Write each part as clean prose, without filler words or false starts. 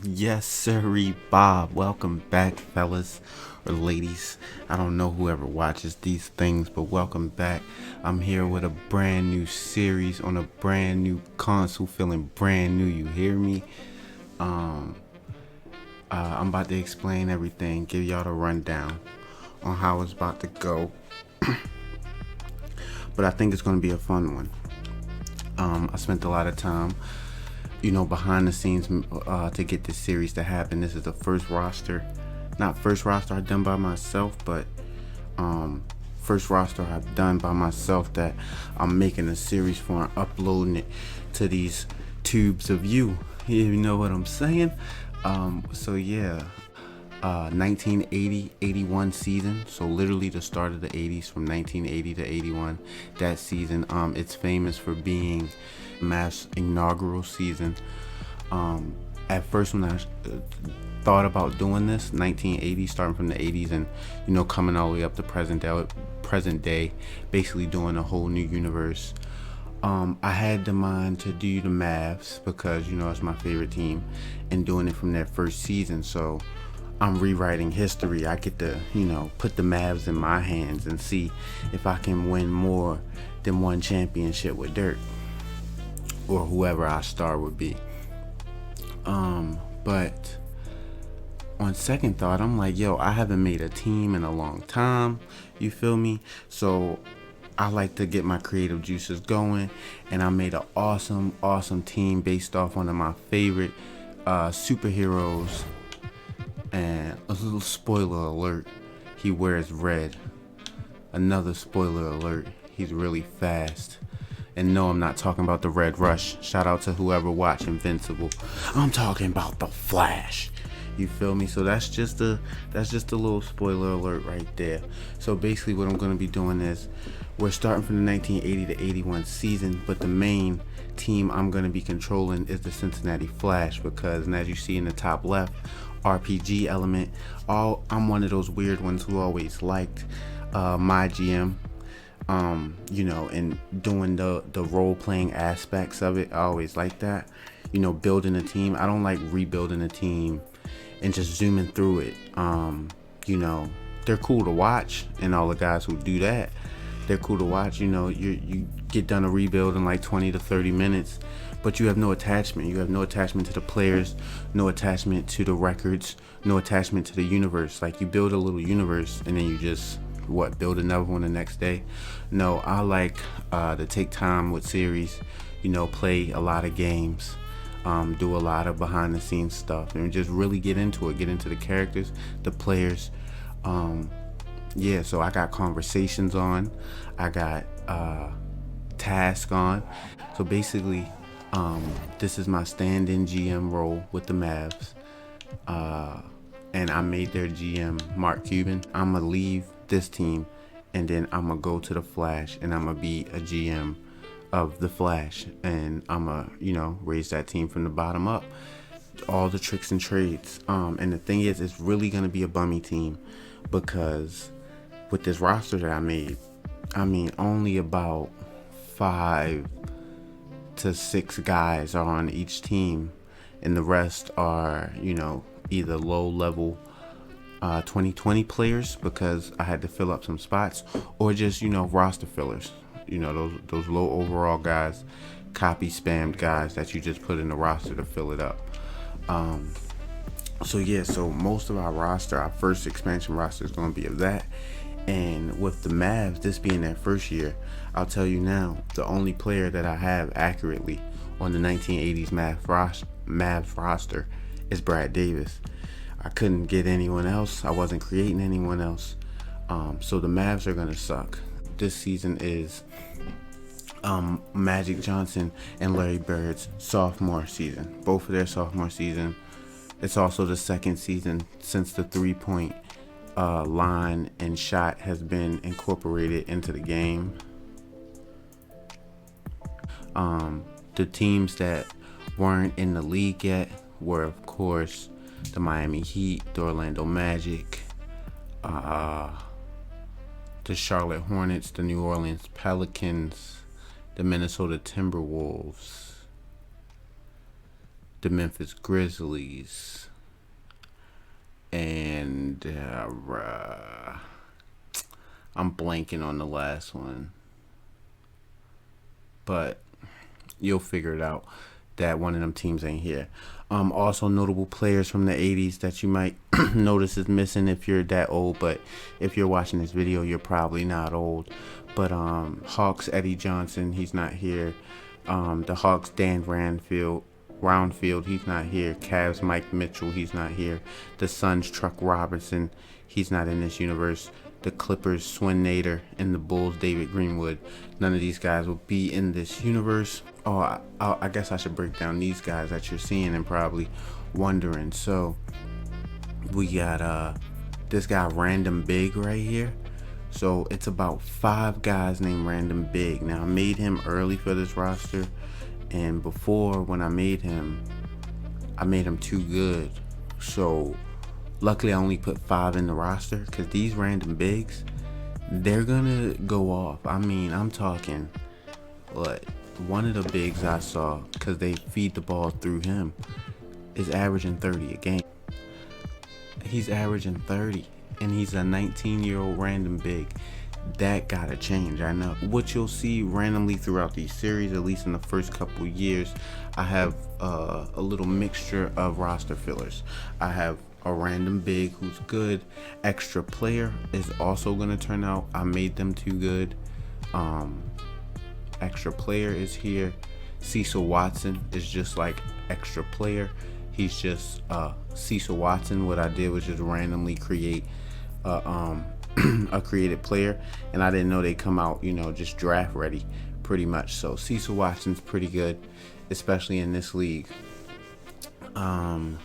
Yes, sirree, Bob. Welcome back, fellas or ladies. I don't know whoever watches these things, but welcome back. I'm here with a brand new series on a brand new console, feeling brand new. You hear me? I'm about to explain everything, give y'all the rundown on how it's about to go. But I think it's going to be a fun one. I spent a lot of time behind the scenes to get this series to happen. This is the first roster I've done by myself, but first roster I've done by myself that I'm making a series for and uploading it to these tubes of you. You know what I'm saying? 1980-81 season, so literally the start of the 80s, from 1980 to 81. That season, it's famous for being Mavs inaugural season. At first, when I thought about doing this, 1980, starting from the 80s and coming all the way up to present day, basically doing a whole new universe. I had the mind to do the Mavs because it's my favorite team, and doing it from their first season. So I'm rewriting history. I get to put the Mavs in my hands and see if I can win more than one championship with Dirk or whoever our star would be. But on second thought, I'm like, I haven't made a team in a long time. You feel me? So I like to get my creative juices going, and I made an awesome team based off one of my favorite superheroes. And a little spoiler alert, he wears red. Another spoiler alert, he's really fast. And no, I'm not talking about the Red Rush. Shout out to whoever watched Invincible. I'm talking about the Flash. You feel me? So that's just a little spoiler alert right there. So basically what I'm going to be doing is, we're starting from the 1980 to 81 season, but the main team I'm going to be controlling is the Cincinnati Flash, because, and as you see in the top left, RPG element, I'm one of those weird ones who always liked my GM, and doing the role-playing aspects of it. I always like that, building a team. I don't like rebuilding a team and just zooming through it. They're cool to watch, and all the guys who do that, they're cool to watch. You get done a rebuild in like 20 to 30 minutes, but you have no attachment. You have no attachment to the players, no attachment to the records, no attachment to the universe. Like, you build a little universe and then you just build another one the next day. No, I like to take time with series, play a lot of games, do a lot of behind the scenes stuff, and just really get into the characters, the players. So I got conversations on, I got task on. So basically, this is my stand-in GM role with the Mavs, and I made their GM Mark Cuban. I'm gonna leave this team, and then I'm gonna go to the Flash, and I'm gonna be a GM of the Flash, and I'm gonna raise that team from the bottom up, all the tricks and trades. And the thing is, it's really gonna be a bummy team, because with this roster that I made, only about 5 to 6 guys are on each team, and the rest are either low level 2020 players, because I had to fill up some spots, or just roster fillers, those low overall guys, copy spammed guys that you just put in the roster to fill it up. So most of our first expansion roster is going to be of that. And with the Mavs, this being their first year, I'll tell you now, the only player that I have accurately on the 1980s Mavs roster is Brad Davis. I couldn't get anyone else. I wasn't creating anyone else. So the Mavs are going to suck. This season is Magic Johnson and Larry Bird's sophomore season. Both of their sophomore season. It's also the second season since the 3-point line and shot has been incorporated into the game. The teams that weren't in the league yet were, of course, the Miami Heat, the Orlando Magic, the Charlotte Hornets, the New Orleans Pelicans, the Minnesota Timberwolves, the Memphis Grizzlies, and I'm blanking on the last one, but you'll figure it out that one of them teams ain't here. Also notable players from the 80s that you might notice is missing if you're that old, but if you're watching this video, you're probably not old. But Hawks Eddie Johnson, he's not here. The Hawks Dan Roundfield, he's not here. Cavs Mike Mitchell, he's not here. The Suns Truck Robinson, he's not in this universe. The Clippers Swin Nader and the Bulls David Greenwood, none of these guys will be in this universe. Oh, I guess I should break down these guys that you're seeing and probably wondering. So we got this guy Random Big right here. So it's about 5 guys named Random Big. Now I made him early for this roster, and before, when I made him too good. So luckily I only put 5 in the roster, because these Random Bigs, they're gonna go off. I mean, I'm talking, what, one of the bigs I saw, because they feed the ball through him, is averaging 30 a game. He's averaging 30, and he's a 19-year-old Random Big. That gotta change. I know what you'll see randomly throughout these series, at least in the first couple years. I have a little mixture of roster fillers. I have a Random Big who's good. Extra player is also gonna turn out. I made them too good. Extra player is here. Cecil Watson is just like extra player. He's just Cecil Watson. What I did was just randomly create a created player, and I didn't know they come out, just draft ready pretty much. So Cecil Watson's pretty good, especially in this league. Who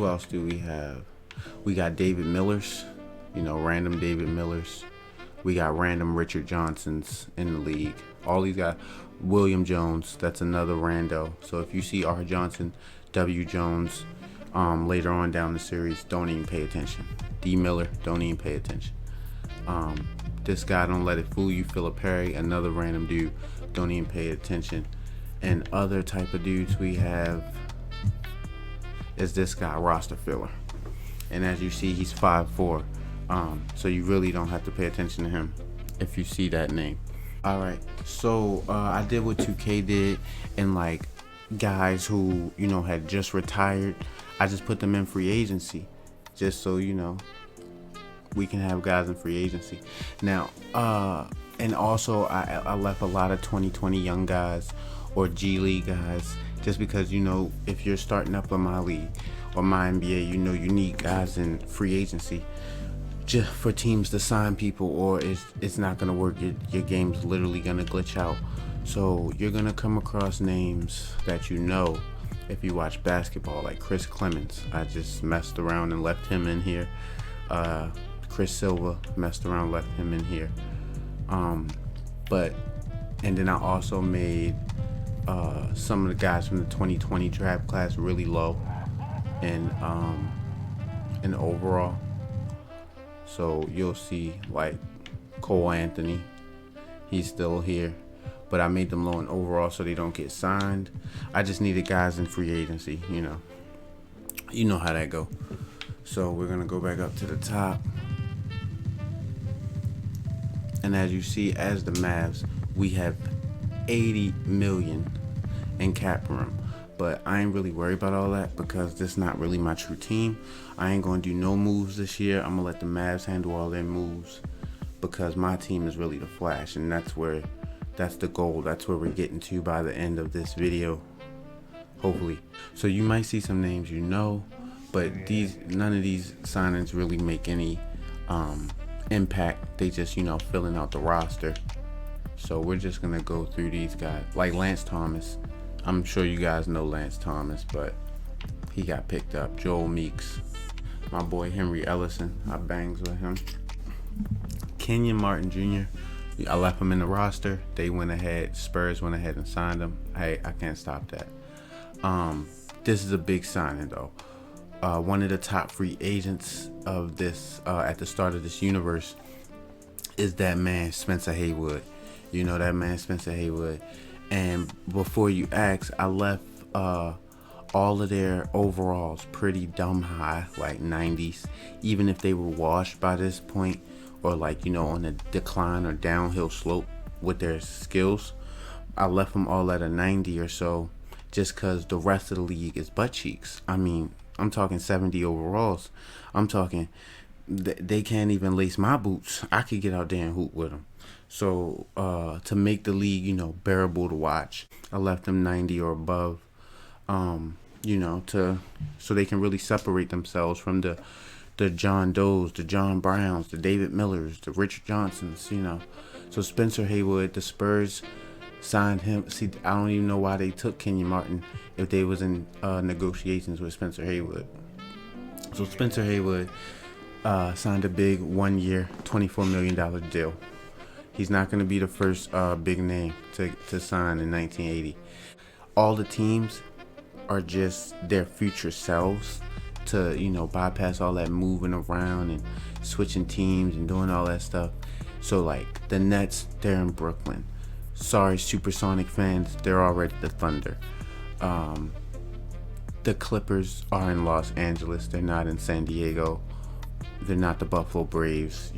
else do we have? We got David Millers, random David Millers. We got random Richard Johnsons in the league. All these guys. William Jones, that's another rando. So if you see R. Johnson, W. Jones, later on down the series, don't even pay attention. D. Miller, don't even pay attention. This guy, don't let it fool you. Philip Perry, another random dude, don't even pay attention. And other type of dudes we have is this guy, roster filler. And as you see, he's 5'4". So you really don't have to pay attention to him if you see that name. Alright, so I did what 2K did, and like guys who had just retired, I just put them in free agency, just so we can have guys in free agency. Now and also I left a lot of 2020 young guys or G League guys, just because if you're starting up in my league or MyNBA, you need guys in free agency just for teams to sign people, or it's not gonna work. Your game's literally gonna glitch out. So you're gonna come across names that if you watch basketball, like Chris Clemens. I just messed around and left him in here. Chris Silva, messed around, left him in here. And then I also made some of the guys from the 2020 draft class really low in overall. So you'll see like Cole Anthony, he's still here, but I made them low in overall so they don't get signed. I just needed guys in free agency, you know how that go. So we're gonna go back up to the top, and as you see, as the Mavs, we have 80 million in cap room. But I ain't really worried about all that, because this not really my true team. I ain't gonna do no moves this year. I'm gonna let the Mavs handle all their moves, because my team is really the Flash, and that's the goal. That's where we're getting to by the end of this video, hopefully. So you might see some names but none of these signings really make any impact. They just filling out the roster. So we're just gonna go through these guys, like Lance Thomas. I'm sure you guys know Lance Thomas, but he got picked up. Joel Meeks, my boy Henry Ellison, I bangs with him. Kenyon Martin Jr., I left him in the roster. They went ahead, Spurs went ahead and signed him. Hey, I can't stop that. This is a big signing though. One of the top free agents of this at the start of this universe is that man Spencer Haywood. That man Spencer Haywood. And before you ask, I left all of their overalls pretty dumb high, like 90s, even if they were washed by this point, or like, on a decline or downhill slope with their skills. I left them all at a 90 or so, just because the rest of the league is butt cheeks. I mean, I'm talking 70 overalls. I'm talking they can't even lace my boots. I could get out there and hoop with them. So to make the league, bearable to watch, I left them 90 or above. To so they can really separate themselves from the John Does, the John Browns, the David Millers, the Richard Johnsons. So Spencer Haywood, the Spurs signed him. See, I don't even know why they took Kenyon Martin if they was in negotiations with Spencer Haywood. So Spencer Haywood signed a big 1 year, $24 million deal. He's not going to be the first big name to sign in 1980. All the teams are just their future selves to, bypass all that moving around and switching teams and doing all that stuff. So, like, the Nets, they're in Brooklyn. Sorry, Supersonic fans, they're already the Thunder. The Clippers are in Los Angeles. They're not in San Diego. They're not the Buffalo Braves.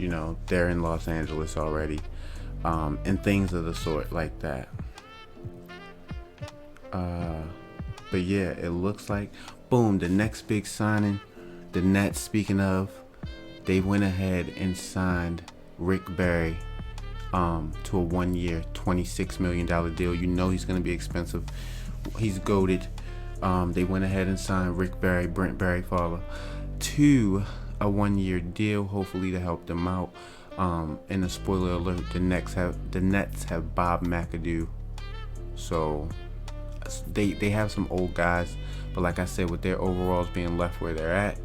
They're in Los Angeles already. And things of the sort like that. But yeah, it looks like, boom, the next big signing, the Nets, speaking of, they went ahead and signed Rick Barry to a 1 year, $26 million deal. He's going to be expensive. He's goated. They went ahead and signed Rick Barry, Brent Barry father, to a 1 year deal, hopefully to help them out. And a spoiler alert, the Nets have Bob McAdoo. So they have some old guys, but like I said, with their overalls being left where they're at,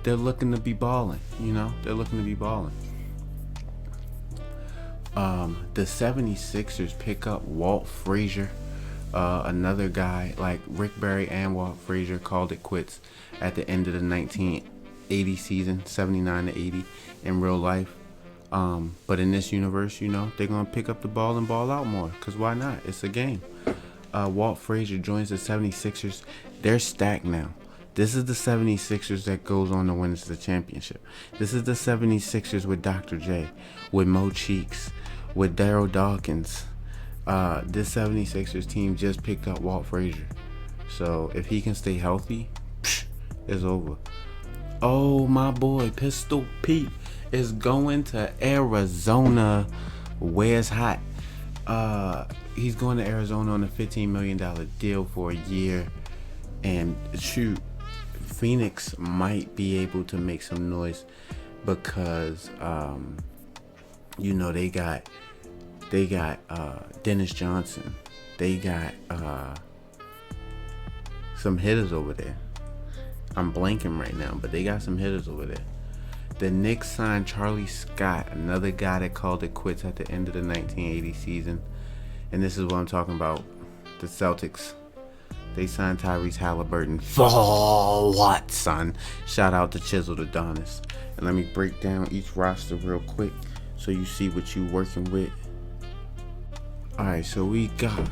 they're looking to be balling. They're looking to be balling. The 76ers pick up Walt Frazier, another guy. Like Rick Barry and Walt Frazier called it quits at the end of the 1980 season, 79 to 80 in real life. But in this universe, they're gonna pick up the ball and ball out more, because why not? It's a game. Walt Frazier joins the 76ers. They're stacked now. This is the 76ers that goes on to win the championship. This is the 76ers with Dr. J, with Mo Cheeks, with Daryl Dawkins. This 76ers team just picked up Walt Frazier. So if he can stay healthy, it's over. Oh, my boy, Pistol Pete is going to Arizona, where it's hot. He's going to Arizona on a $15 million deal for a year. And shoot, Phoenix might be able to make some noise because, they got Dennis Johnson. They got some hitters over there. I'm blanking right now, but they got some hitters over there. The Knicks signed Charlie Scott, another guy that called it quits at the end of the 1980 season. And this is what I'm talking about. The Celtics. They signed Tyrese Halliburton. For what, son? Shout out to Chiseled Adonis. And let me break down each roster real quick so you see what you working with. Alright, so we got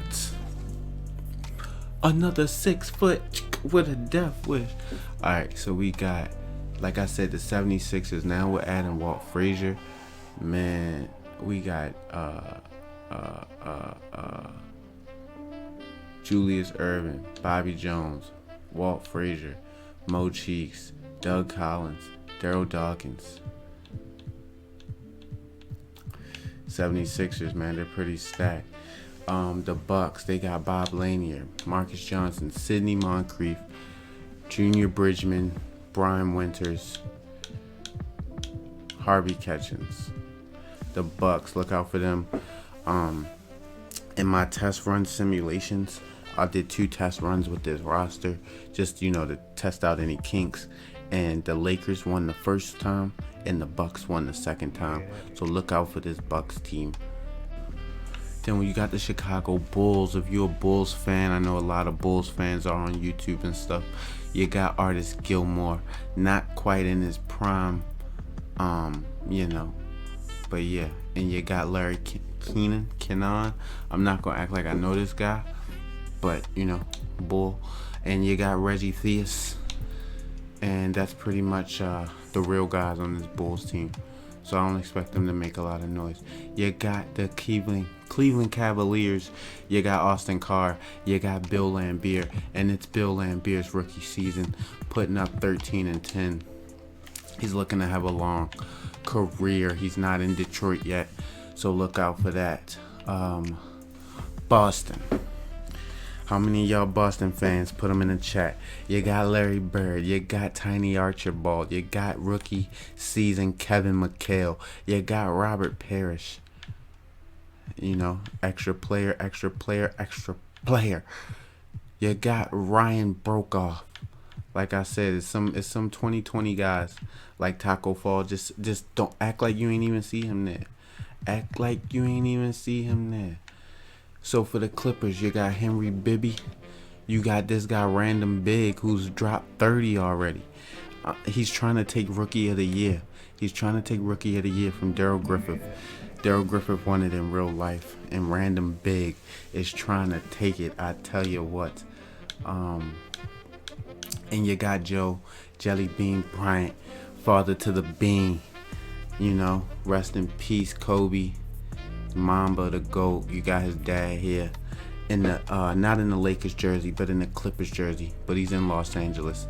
another 6 foot with a death wish. Alright, so we got, like I said, the 76ers. Now we're adding Walt Frazier. Man, we got Julius Erving, Bobby Jones, Walt Frazier, Mo Cheeks, Doug Collins, Daryl Dawkins. 76ers, man, they're pretty stacked. The Bucks, they got Bob Lanier, Marcus Johnson, Sidney Moncrief, Junior Bridgman, Brian Winters, Harvey Catchings. The Bucks, look out for them. In my test run simulations, I did 2 test runs with this roster, just to test out any kinks. And the Lakers won the first time, and the Bucks won the second time. So look out for this Bucks team. Then when you got the Chicago Bulls, if you're a Bulls fan, I know a lot of Bulls fans are on YouTube and stuff. You got Artis Gilmore, not quite in his prime, but yeah. And you got Larry Kenan. I'm not gonna act like I know this guy, but Bull. And you got Reggie Theus, and that's pretty much the real guys on this Bulls team. So I don't expect them to make a lot of noise. You got the Cleveland Cavaliers. You got Austin Carr. You got Bill Laimbeer, and it's Bill Laimbeer's rookie season, putting up 13 and 10. He's looking to have a long career. He's not in Detroit yet, so look out for that. Boston. How many of y'all Boston fans? Put them in the chat. You got Larry Bird. You got Tiny Archibald. You got rookie season Kevin McHale. You got Robert Parrish. Extra player. You got Ryan Brokoff. Like I said, it's some 2020 guys like Taco Fall. Just don't act like you ain't even see him there. Act like you ain't even see him there. So for the Clippers, you got Henry Bibby. You got this guy Random Big who's dropped 30 already. He's trying to take Rookie of the Year. He's trying to take Rookie of the Year from Daryl Griffith. Daryl Griffith won it in real life, and Random Big is trying to take it. I tell you what. And you got Joe Jelly Bean Bryant, father to the Bean. Rest in peace, Kobe. Mamba the GOAT. You got his dad here in the not in the Lakers jersey, but in the Clippers jersey, but he's in Los Angeles,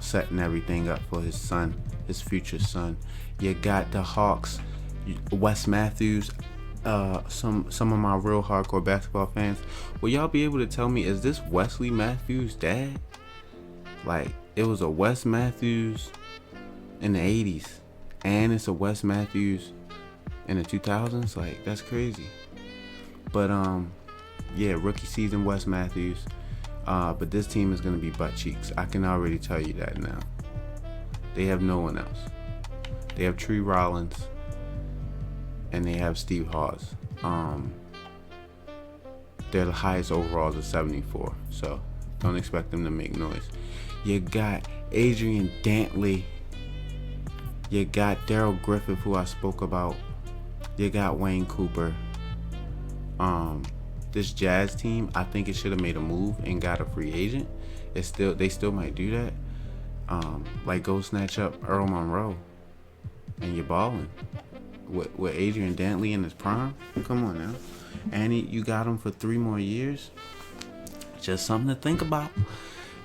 setting everything up for his son, his future son. You got the Hawks, Wes Matthews. Some of my real hardcore basketball fans, will y'all be able to tell me, is this Wesley Matthews' dad? Like, it was a Wes Matthews in the 80s, and it's a Wes Matthews in the 2000s. Like, that's crazy. But rookie season Wes Matthews. But this team is gonna be butt cheeks. I can already tell you that now. They have no one else. They have Tree Rollins, and they have Steve Hawes. They're the highest overalls of 74. So don't expect them to make noise. You got Adrian Dantley. You got Daryl Griffith, who I spoke about. You got Wayne Cooper. This Jazz team, I think it should have made a move and got a free agent. They still might do that. Like, go snatch up Earl Monroe, and you're balling with Adrian Dantley in his prime. Come on now, and you got him for 3 more years. Just something to think about.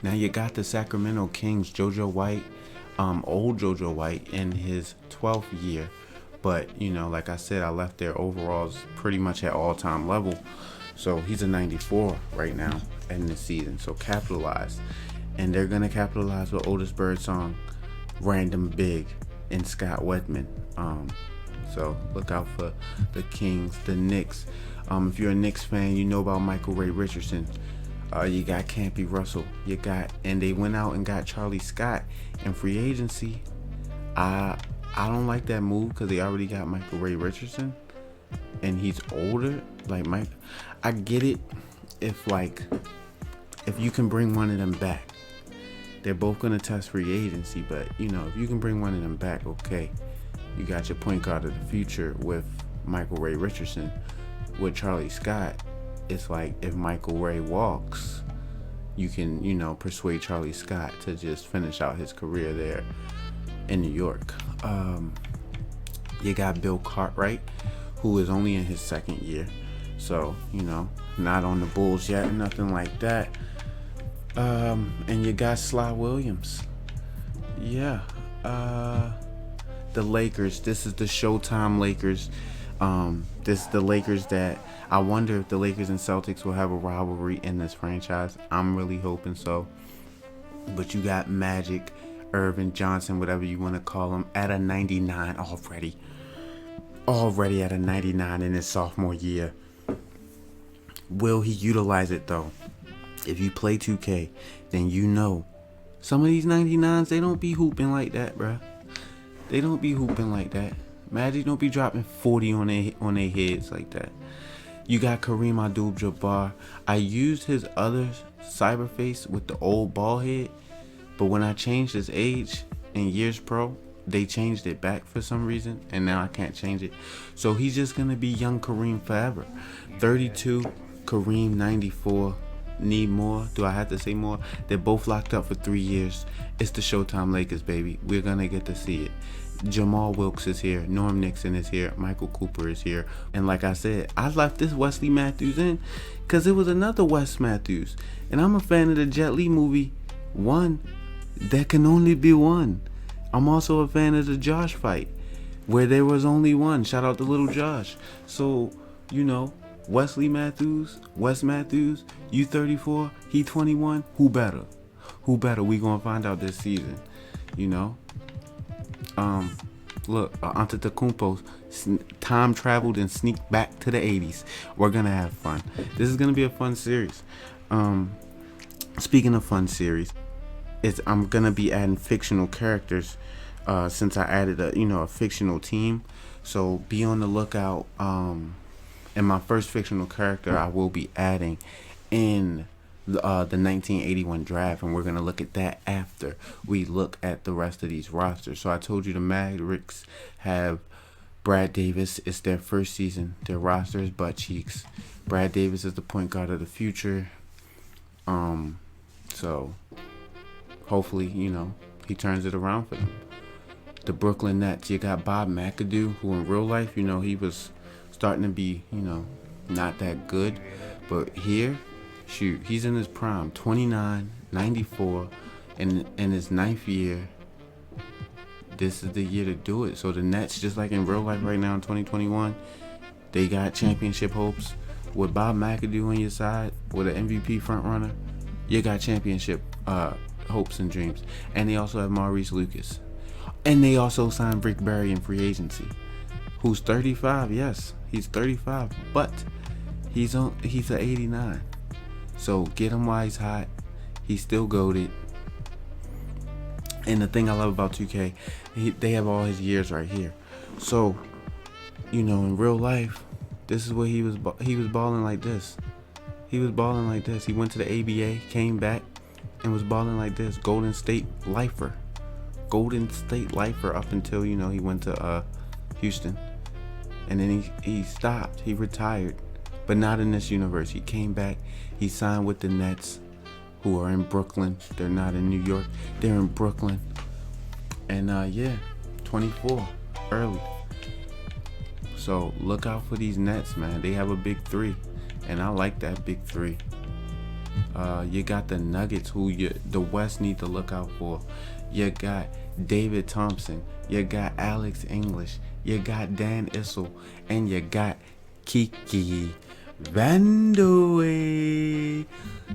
Now you got the Sacramento Kings, JoJo White, old JoJo White in his 12th year. But, like I said, I left their overalls pretty much at all-time level. So he's a 94 right now in this season. So capitalize. And they're going to capitalize with Otis Birdsong, Random Big, and Scott Wedman. So look out for the Kings, the Knicks. If you're a Knicks fan, you know about Michael Ray Richardson. You got Campy Russell. And they went out and got Charlie Scott in free agency. I don't like that move because they already got Michael Ray Richardson, and he's older. Like Mike, I get it if you can bring one of them back. They're both gonna test free agency, but if you can bring one of them back, okay. You got your point guard of the future with Michael Ray Richardson. With Charlie Scott, it's like if Michael Ray walks, you can persuade Charlie Scott to just finish out his career there in New York. You got Bill Cartwright, who is only in his 2nd year, so not on the Bulls yet, nothing like that. And you got Sly Williams. The Lakers. This is the Showtime Lakers. This is the Lakers that I wonder if the Lakers and Celtics will have a rivalry in this franchise. I'm really hoping so. But you got Magic, Irvin, Johnson, whatever you want to call him, at a 99 already. Already at a 99 in his sophomore year. Will he utilize it though? If you play 2K, then some of these 99s, they don't be hooping like that, bruh. They don't be hooping like that. Magic don't be dropping 40 on their heads like that. You got Kareem Abdul-Jabbar. I used his other cyberface with the old ball head, but when I changed his age in Years Pro, they changed it back for some reason, and now I can't change it. So he's just gonna be young Kareem forever. 32, Kareem 94. Need more? Do I have to say more? They're both locked up for 3 years. It's the Showtime Lakers, baby. We're gonna get to see it. Jamal Wilkes is here. Norm Nixon is here. Michael Cooper is here. And like I said, I left this Wesley Matthews in because it was another Wes Matthews. And I'm a fan of the Jet Li movie, One. There Can Only Be One. I'm also a fan of the Josh fight, where there was only one. Shout out to little Josh. So, Wesley Matthews, Wes Matthews, you 34, he 21. Who better? Who better? We gonna find out this season. Look, Antetokounmpo time traveled and sneaked back to the 80s. We're gonna have fun. This is gonna be a fun series. Speaking of fun series, I'm gonna be adding fictional characters. Since I added a fictional team, so be on the lookout. And my first fictional character I will be adding in the 1981 draft, and we're gonna look at that after we look at the rest of these rosters. So I told you the Mavericks have Brad Davis. It's their first season. Their roster is butt cheeks. Brad Davis is the point guard of the future. So hopefully, he turns it around for them. The Brooklyn Nets, you got Bob McAdoo, who in real life, he was starting to be, not that good. But here, shoot, he's in his prime, 29, 94, in his 9th year. This is the year to do it. So the Nets, just like in real life right now in 2021, they got championship hopes. With Bob McAdoo on your side, with an MVP front runner, you got championship hopes and dreams. And they also have Maurice Lucas. And they also signed Rick Barry in free agency, who's 35. Yes, he's 35, but he's an 89. So get him while he's hot. He's still goated. And the thing I love about 2K, they have all his years right here. So, in real life, this is what he was balling like this. He was balling like this. He went to the ABA, came back, and was balling like this. Golden State lifer up until he went to Houston, and then he stopped. He retired, but not in this universe. He came back. He signed with the Nets, who are in Brooklyn. They're not in New York. They're in Brooklyn. And 24 early. So look out for these Nets, man. They have a big three, and I like that big three. You got the Nuggets, who the West need to look out for. You got David Thompson. You got Alex English. You got Dan Issel. And you got Kiki Vandeweghe.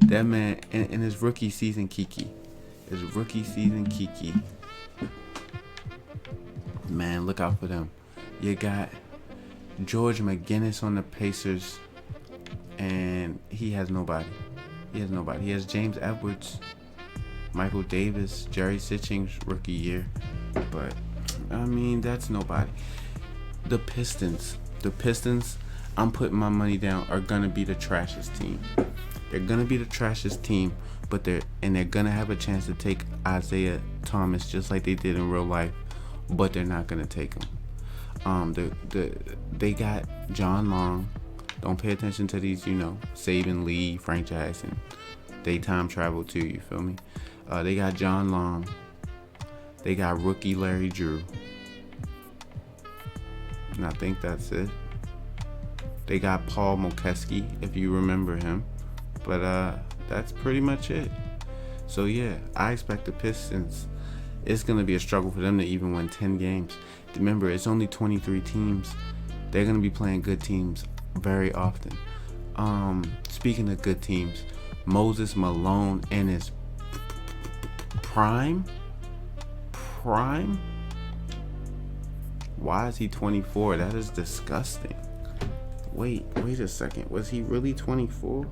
That man, in his rookie season, Kiki. Man, look out for them. You got George McGinnis on the Pacers. And he has nobody. He has James Edwards, Michael Davis, Jerry Sitching's rookie year. But, that's nobody. The Pistons, I'm putting my money down, are going to be the trashiest team. They're going to be the trashiest team, but they're going to have a chance to take Isaiah Thomas just like they did in real life, but they're not going to take him. They got John Long. Don't pay attention to these, Saban Lee, Frank Jackson. They time travel too, you feel me? They got John Long. They got rookie Larry Drew. And I think that's it. They got Paul Mokeski, if you remember him. But that's pretty much it. So yeah, I expect the Pistons, it's going to be a struggle for them to even win 10 games. Remember, it's only 23 teams. They're going to be playing good teams very often. Speaking of good teams, Moses Malone in his prime. Why is he 24? That is disgusting. Wait a second. Was he really 24?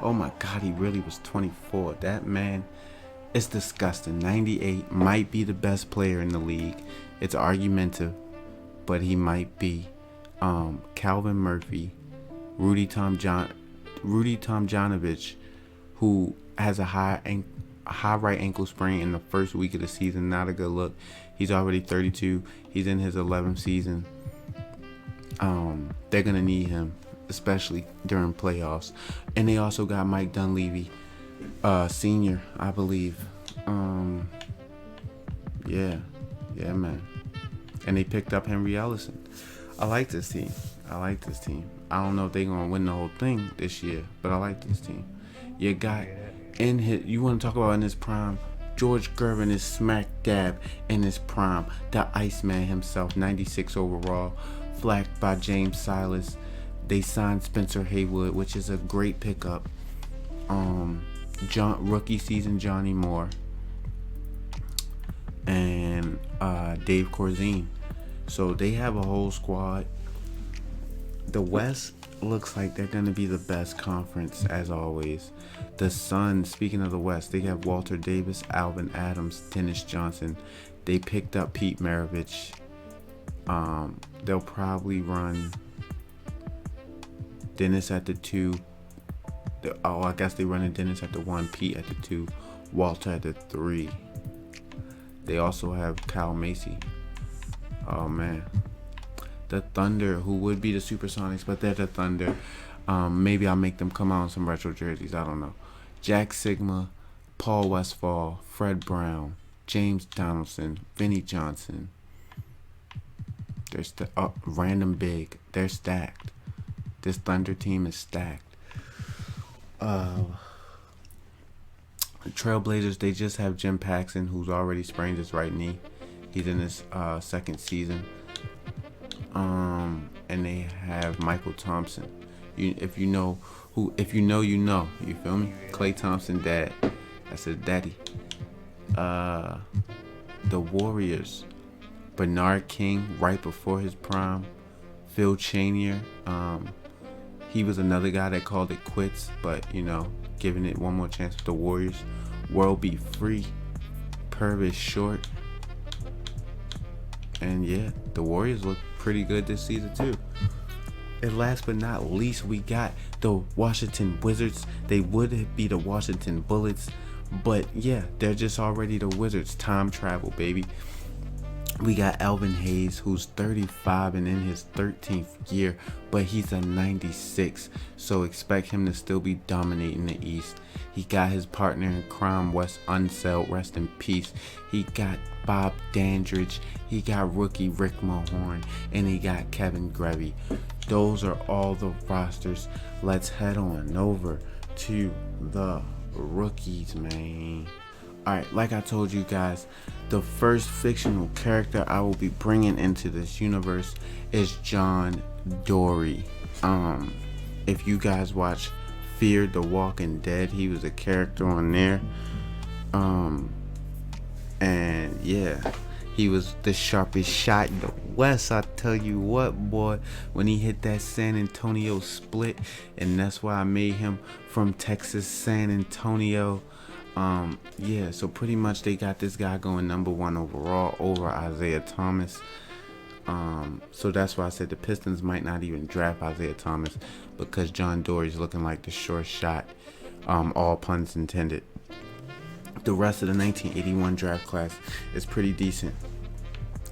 Oh my God, he really was 24. That man is disgusting. 98, might be the best player in the league. It's argumentative, but he might be. Calvin Murphy, Rudy Tomjanovich, who has a higher high right ankle sprain in the first week of the season. Not a good look. He's already 32. He's in his 11th season. They're gonna need him, especially during playoffs. And they also got Mike Dunleavy, senior, I believe. Yeah, man. And they picked up Henry Ellison. I like this team. I don't know if they're gonna win the whole thing this year, but I like this team. You got you want to talk about in his prime? George Gervin is smack dab in his prime. The Iceman himself, 96 overall, flagged by James Silas. They signed Spencer Haywood, which is a great pickup. Rookie season Johnny Moore and Dave Corzine. So they have a whole squad. The West looks like they're going to be the best conference as always. The Suns, speaking of the West, they have Walter Davis, Alvin Adams, Dennis Johnson. They picked up Pete Maravich. They'll probably run Dennis at the 2. I guess they run Dennis at the 1, Pete at the 2, Walter at the 3. They also have Kyle Macy. Oh man. The Thunder, who would be the Supersonics, but they're the Thunder. Maybe I'll make them come out in some retro jerseys. I don't know. Jack Sigma, Paul Westphal, Fred Brown, James Donaldson, Vinnie Johnson. There's random big. They're stacked. This Thunder team is stacked. Trailblazers, they just have Jim Paxson, who's already sprained his right knee. He's in his second season. And they have Michael Thompson. If you know, you feel me? Klay Thompson, dad. That's his daddy. The Warriors, Bernard King, right before his prime. Phil Chanier. He was another guy that called it quits, but giving it one more chance with the Warriors. World Be Free, Purvis Short. And yeah, the Warriors look pretty good this season too. And last but not least, we got the Washington Wizards. They would be the Washington Bullets, but yeah, they're just already the Wizards. Time travel, baby. We got Alvin Hayes, who's 35 and in his 13th year, but he's a 96, so expect him to still be dominating the East. He got his partner in crime, Wes Unseld, rest in peace. He got Bob Dandridge, he got rookie Rick Mahorn, and he got Kevin Grevy. Those are all the rosters. Let's head on over to the rookies, man. Alright, like I told you guys, the first fictional character I will be bringing into this universe is John Dory. If you guys watch Fear the Walking Dead, he was a character on there. And yeah, he was the sharpest shot in the West. I tell you what, boy, when he hit that San Antonio split, and that's why I made him from Texas, San Antonio. Yeah, so pretty much they got this guy going number 1 overall over Isaiah Thomas. So that's why I said the Pistons might not even draft Isaiah Thomas, because John Dory's looking like the sure shot, all puns intended. The rest of the 1981 draft class is pretty decent.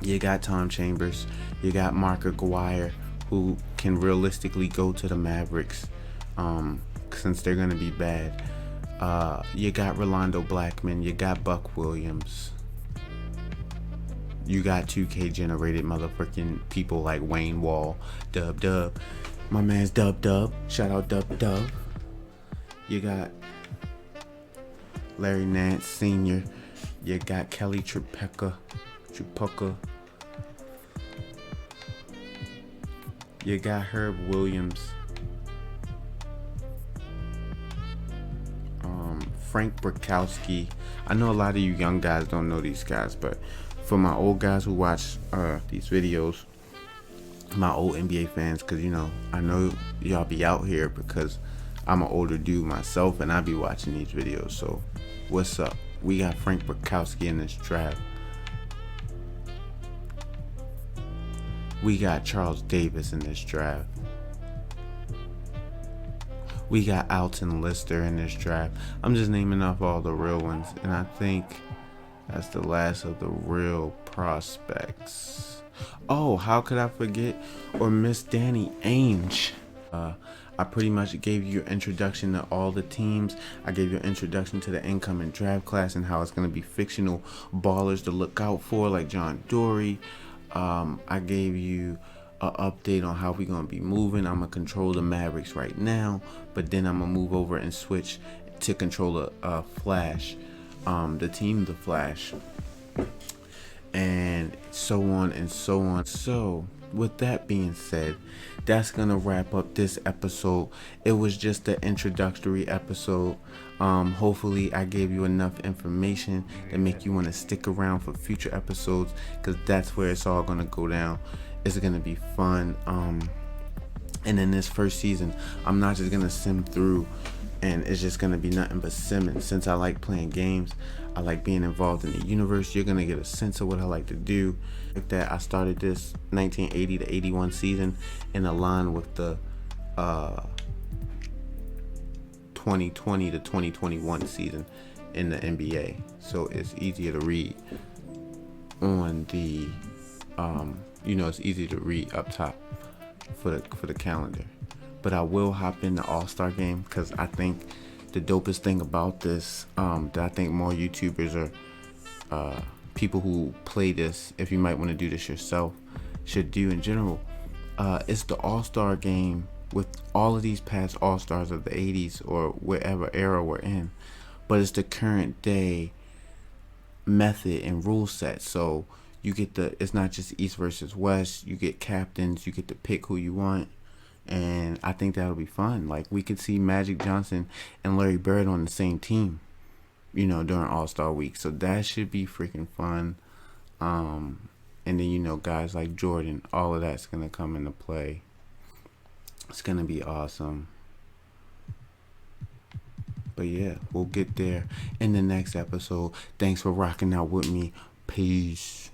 You got Tom Chambers, you got Mark Aguirre, who can realistically go to the Mavericks, since they're going to be bad. You got Rolando Blackman, you got Buck Williams, you got 2K generated motherfucking people like Wayne Wall, Dub, my man's Dub, shout out Dub. You got Larry Nance Sr., you got Kelly Tripucka, you got Herb Williams, Frank Brakowski. I know a lot of you young guys don't know these guys, but for my old guys who watch these videos, my old NBA fans, because I know y'all be out here because I'm an older dude myself and I be watching these videos. So what's up? We got Frank Brakowski in this draft. We got Charles Davis in this draft. We got Alton Lister in this draft. I'm just naming off all the real ones, and I think that's the last of the real prospects. Oh, how could I forget or miss Danny Ainge? I pretty much gave you your introduction to all the teams. I gave you an introduction to the incoming draft class and how it's going to be fictional ballers to look out for, like John Dory. I gave you an update on how we're going to be moving. I'm going to control the Mavericks right now, but then I'm going to move over and switch to control a Flash, the team, the Flash, and so on and so on. So, with that being said, that's gonna wrap up this episode. It was just an introductory episode. Hopefully I gave you enough information to make you want to stick around for future episodes, because that's where it's all gonna go down. It's gonna be fun. And in this first season, I'm not just gonna sim through and it's just gonna be nothing but simming. Since I like playing games, I like being involved in the universe. You're gonna get a sense of what I like to do. Like that, I started this 1980 to 81 season in line with the 2020 to 2021 season in the NBA. So it's easier to read on the it's easy to read up top for the calendar. But I will hop in the All-Star game, because I think the dopest thing about this, that I think more YouTubers or people who play this, if you might want to do this yourself, should do in general, it's the All-Star game with all of these past All-Stars of the 80s or whatever era we're in, but it's the current day method and rule set. So you get it's not just East versus West, you get captains, you get to pick who you want. And I think that'll be fun. Like, we could see Magic Johnson and Larry Bird on the same team, during All-Star Week. So that should be freaking fun. And then, guys like Jordan, all of that's going to come into play. It's going to be awesome. But yeah, we'll get there in the next episode. Thanks for rocking out with me. Peace.